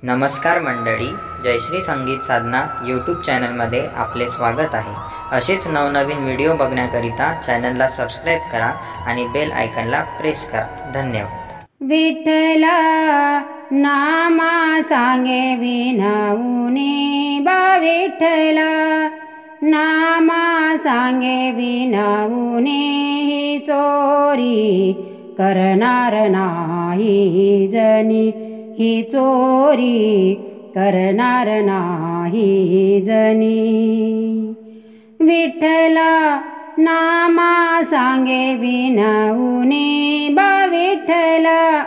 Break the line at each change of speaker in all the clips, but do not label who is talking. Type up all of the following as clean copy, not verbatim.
नमस्कार मंडळी, जयश्री संगीत साधना यूट्यूब चॅनलमध्ये आपले स्वागत आहे। असेच नवनवीन व्हिडिओ बघण्याकरिता चॅनलला सबस्क्राइब करा आणि बेल आयकॉनला प्रेस करा। धन्यवाद।
विठ्ठला नामा सांगे विनवणे बा विठ्ठला नामा सांगे विनवणे ही चोरी करणार नाही जनी ही चोरी करणार नाही जनी। विठ्ठला नामा सांगे विनवणे बा विठ्ठला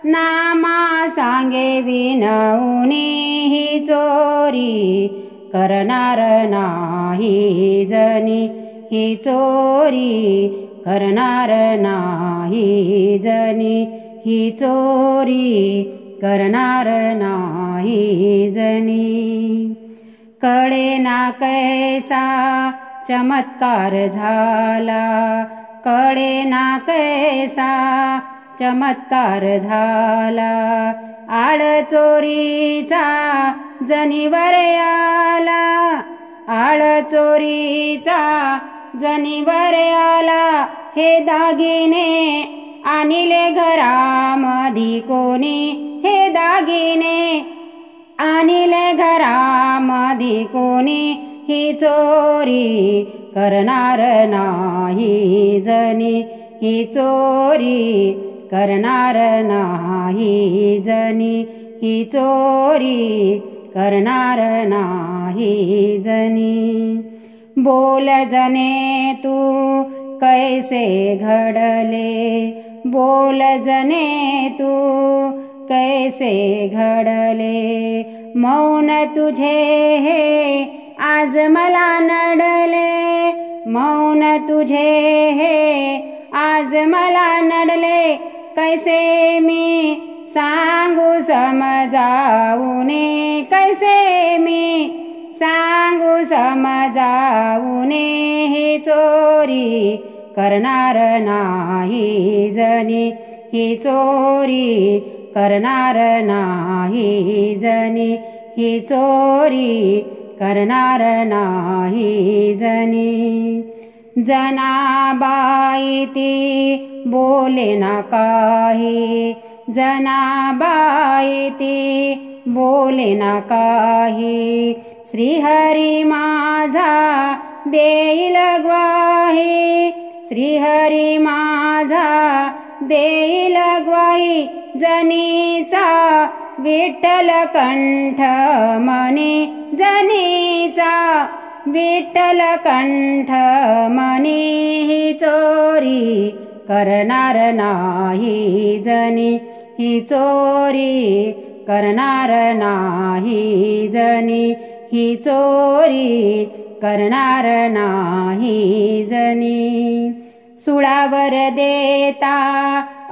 नामा सांगे विनवणे ही चोरी करणार नाही जनी ही चोरी करणार नाही जनी ही चोरी करणार नाही जनी। कळे ना कैसा चमत्कार झाला, कळे ना कैसा चमत्कार झाला। आळ चोरीचा जनीवर आला, आळ चोरीचा जनीवर आला। हे दागिने आणिले घरामधी कोणी, हे दागिने आणिले घरामधी कोणी ही चोरी करणार नाही जनी ही चोरी करणार नाही जनी ही चोरी करणार नाही जनी। बोल जने तू कैसे घडले, बोल जने तू कैसे घडले। मौन तुझे हे आज मला नडले, मौन तुझे हे आज मला नडले। कैसे मी सांगू समजावूने, कैसे मी सांगू समजावूने ही चोरी करणार नाही जनी ही चोरी करणार नाही जनी ही चोरी करणार नाही जनी। जनाबाई ती बोले ना काही, जनाबाई ती बोले ना काही। श्रीहरी माझा देईल ग्वाही, श्रीहरी माझा देईल ग्वाही। जनीचा विठ्ठल कंठ मनी, जनीचा विठ्ठल कंठ मनी ही चोरी करणार नाही जनी ही चोरी करणार नाही जनी ही चोरी करणार नाही जनी। सुळावर देता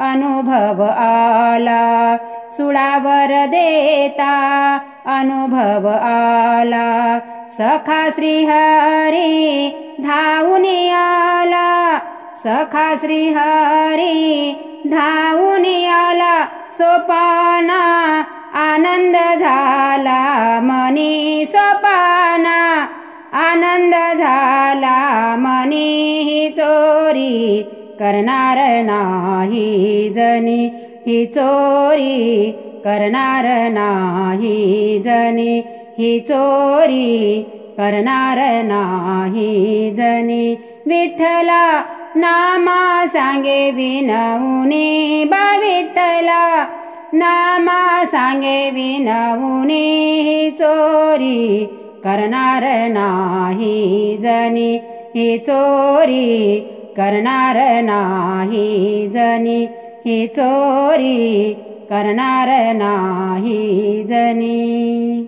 अनुभव आला, सुळावर देता अनुभव आला। सखा श्रीहरी धावून आला, सखा श्रीहरी धावून आला। सोपाना आनंद झाला मनी, सोपाना आनंद झाला मनी ही चोरी करणार नाही जनी ही चोरी करणार नाही जनी ही चोरी करणार नाही जनी। विठ्ठला नामा सांगे विनवणे बा विठ्ठला नामा सांगे विनवणे ही चोरी करणार नाही जनी ही चोरी करणार नाही जनी ही चोरी करणार नाही जनी।